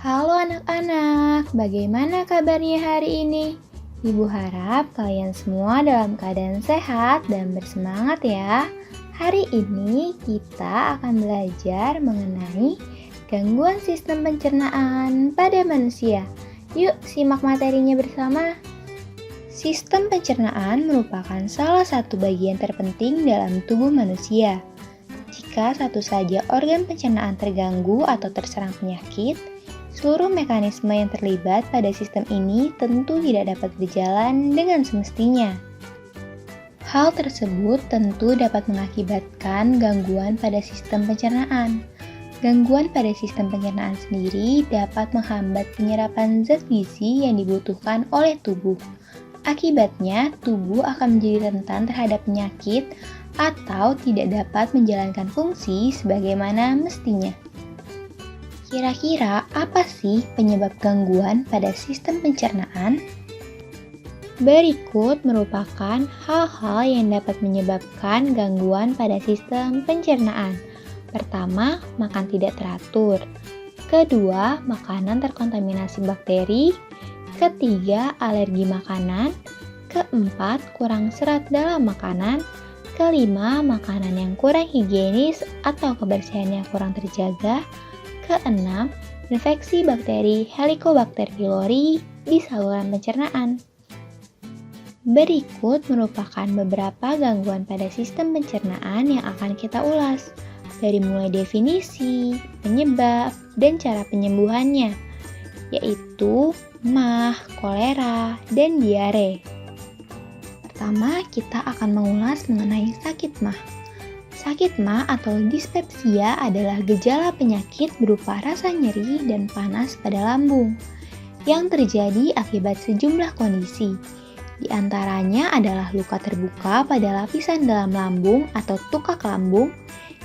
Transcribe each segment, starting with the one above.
Halo anak-anak, bagaimana kabarnya hari ini? Ibu harap kalian semua dalam keadaan sehat dan bersemangat ya. Hari ini kita akan belajar mengenai gangguan sistem pencernaan pada manusia. Yuk simak materinya bersama. Sistem pencernaan merupakan salah satu bagian terpenting dalam tubuh manusia. Jika satu saja organ pencernaan terganggu atau terserang penyakit, seluruh mekanisme yang terlibat pada sistem ini tentu tidak dapat berjalan dengan semestinya. Hal tersebut tentu dapat mengakibatkan gangguan pada sistem pencernaan. Gangguan pada sistem pencernaan sendiri dapat menghambat penyerapan zat gizi yang dibutuhkan oleh tubuh. Akibatnya, tubuh akan menjadi rentan terhadap penyakit atau tidak dapat menjalankan fungsi sebagaimana mestinya. Kira-kira apa sih penyebab gangguan pada sistem pencernaan? Berikut merupakan hal-hal yang dapat menyebabkan gangguan pada sistem pencernaan. Pertama, makan tidak teratur. Kedua, makanan terkontaminasi bakteri. Ketiga, alergi makanan. Keempat, kurang serat dalam makanan. Kelima, makanan yang kurang higienis atau kebersihannya kurang terjaga. Keenam, infeksi bakteri Helicobacter pylori di saluran pencernaan. Berikut merupakan beberapa gangguan pada sistem pencernaan yang akan kita ulas, dari mulai definisi, penyebab, dan cara penyembuhannya, yaitu MAH, kolera, dan diare. Pertama, kita akan mengulas mengenai sakit MAH. Sakit MAH atau dispepsia adalah gejala penyakit berupa rasa nyeri dan panas pada lambung yang terjadi akibat sejumlah kondisi. Di antaranya adalah luka terbuka pada lapisan dalam lambung atau tukak lambung,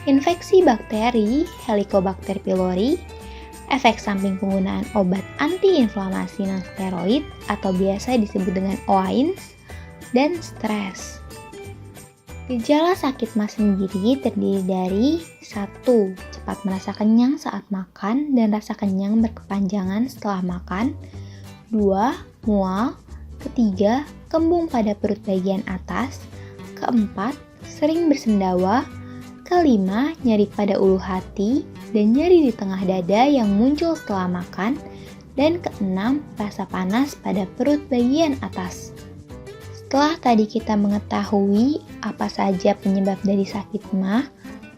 infeksi bakteri Helicobacter pylori, efek samping penggunaan obat antiinflamasi non-steroid atau biasa disebut dengan OAINS, dan stres. Gejala sakit MAH sendiri terdiri dari 1. Cepat merasa kenyang saat makan dan rasa kenyang berkepanjangan setelah makan. 2. Mual. 3. Kembung pada perut bagian atas. 4. Sering bersendawa. 5. Nyeri pada ulu hati dan nyeri di tengah dada yang muncul setelah makan. Dan 6. Rasa panas pada perut bagian atas. Setelah tadi kita mengetahui apa saja penyebab dari sakit MAH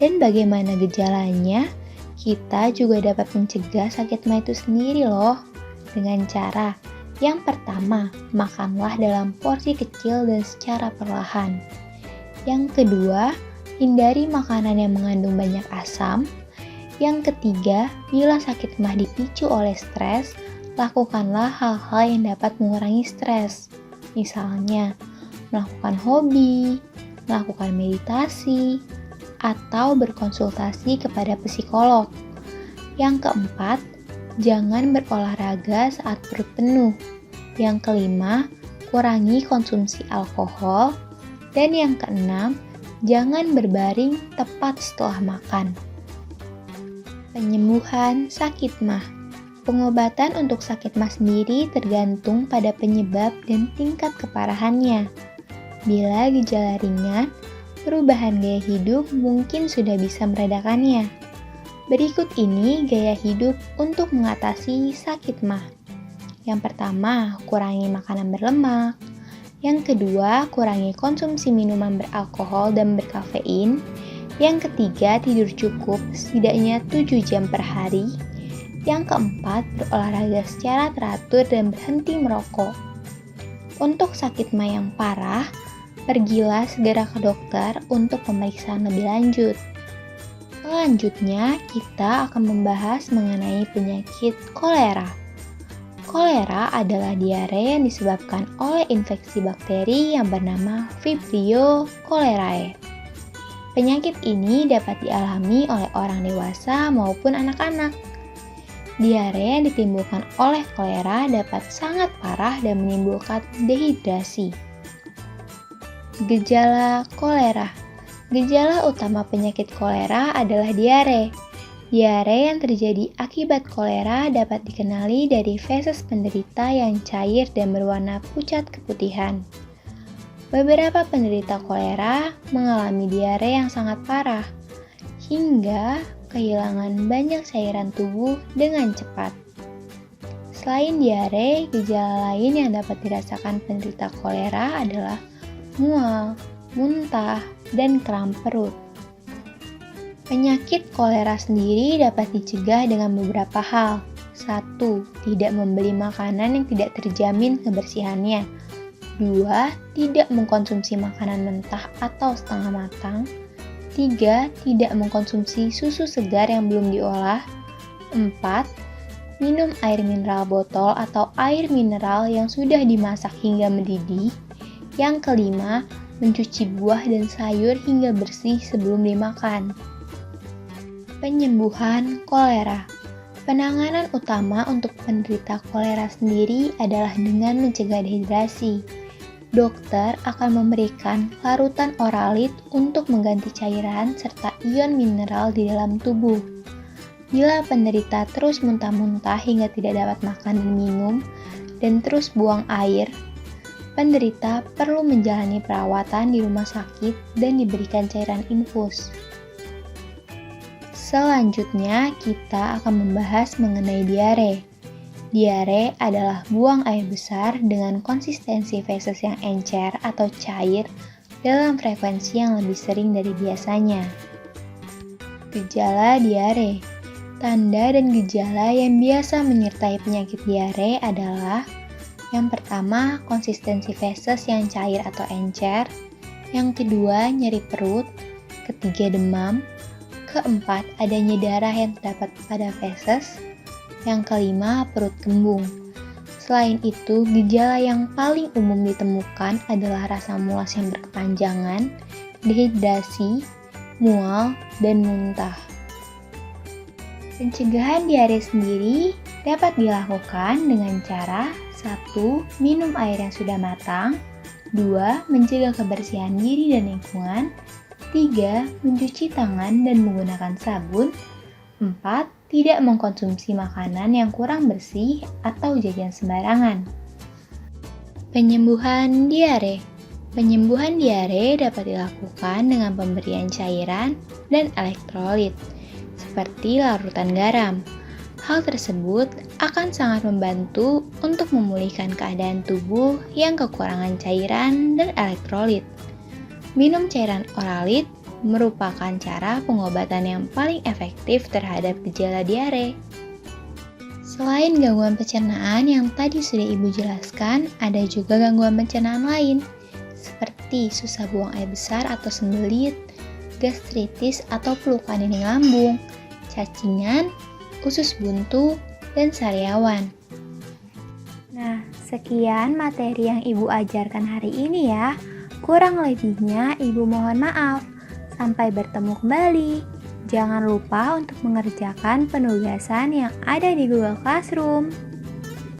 dan bagaimana gejalanya, kita juga dapat mencegah sakit MAH itu sendiri loh. Dengan cara yang pertama, makanlah dalam porsi kecil dan secara perlahan. Yang kedua, hindari makanan yang mengandung banyak asam. Yang ketiga, bila sakit MAH dipicu oleh stres, lakukanlah hal-hal yang dapat mengurangi stres. Misalnya, melakukan hobi, melakukan meditasi, atau berkonsultasi kepada psikolog. Yang keempat, jangan berolahraga saat perut penuh. Yang kelima, kurangi konsumsi alkohol. Dan yang keenam, jangan berbaring tepat setelah makan. Penyembuhan sakit MAH. Pengobatan untuk sakit MAH sendiri tergantung pada penyebab dan tingkat keparahannya. Bila gejala ringan, perubahan gaya hidup mungkin sudah bisa meredakannya. Berikut ini gaya hidup untuk mengatasi sakit MAH. Yang pertama, kurangi makanan berlemak. Yang kedua, kurangi konsumsi minuman beralkohol dan berkafein. Yang ketiga, tidur cukup setidaknya 7 jam per hari. Yang keempat, berolahraga secara teratur dan berhenti merokok. Untuk sakit MAH yang parah, pergilah segera ke dokter untuk pemeriksaan lebih lanjut. Selanjutnya, kita akan membahas mengenai penyakit kolera. Kolera adalah diare yang disebabkan oleh infeksi bakteri yang bernama Vibrio cholerae. Penyakit ini dapat dialami oleh orang dewasa maupun anak-anak. Diare yang ditimbulkan oleh kolera dapat sangat parah dan menimbulkan dehidrasi. Gejala kolera. Gejala utama penyakit kolera adalah diare. Diare yang terjadi akibat kolera dapat dikenali dari feses penderita yang cair dan berwarna pucat keputihan. Beberapa penderita kolera mengalami diare yang sangat parah, hingga kehilangan banyak cairan tubuh dengan cepat. Selain diare, gejala lain yang dapat dirasakan penderita kolera adalah mual, muntah, dan kram perut. Penyakit kolera sendiri dapat dicegah dengan beberapa hal. 1. Tidak membeli makanan yang tidak terjamin kebersihannya. 2. Tidak mengkonsumsi makanan mentah atau setengah matang. 3. Tidak mengkonsumsi susu segar yang belum diolah. 4. Minum air mineral botol atau air mineral yang sudah dimasak hingga mendidih. Yang kelima, mencuci buah dan sayur hingga bersih sebelum dimakan. Penyembuhan kolera. Penanganan utama untuk penderita kolera sendiri adalah dengan mencegah dehidrasi. Dokter akan memberikan larutan oralit untuk mengganti cairan serta ion mineral di dalam tubuh. Bila penderita terus muntah-muntah hingga tidak dapat makan dan minum, dan terus buang air, penderita perlu menjalani perawatan di rumah sakit dan diberikan cairan infus. Selanjutnya, kita akan membahas mengenai diare. Diare adalah buang air besar dengan konsistensi feses yang encer atau cair dalam frekuensi yang lebih sering dari biasanya. Gejala diare. Tanda dan gejala yang biasa menyertai penyakit diare adalah: yang pertama, konsistensi feses yang cair atau encer. Yang kedua, nyeri perut. Ketiga, demam. Keempat, adanya darah yang terdapat pada feses. Yang kelima, perut kembung. Selain itu, gejala yang paling umum ditemukan adalah rasa mulas yang berkepanjangan, dehidrasi, mual, dan muntah. Pencegahan diare sendiri dapat dilakukan dengan cara: 1. Minum air yang sudah matang. 2. Menjaga kebersihan diri dan lingkungan. 3. Mencuci tangan dan menggunakan sabun. 4. Tidak mengkonsumsi makanan yang kurang bersih atau jajan sembarangan. Penyembuhan diare. Penyembuhan diare dapat dilakukan dengan pemberian cairan dan elektrolit, seperti larutan garam. Hal tersebut akan sangat membantu untuk memulihkan keadaan tubuh yang kekurangan cairan dan elektrolit. Minum cairan oralit merupakan cara pengobatan yang paling efektif terhadap gejala diare. Selain gangguan pencernaan yang tadi sudah Ibu jelaskan, ada juga gangguan pencernaan lain, seperti susah buang air besar atau sembelit, gastritis atau pelukan dinding lambung, cacingan, usus buntu, dan sariawan. Nah, sekian materi yang Ibu ajarkan hari ini ya. Kurang lebihnya Ibu mohon maaf. Sampai bertemu kembali. Jangan lupa untuk mengerjakan penugasan yang ada di Google Classroom.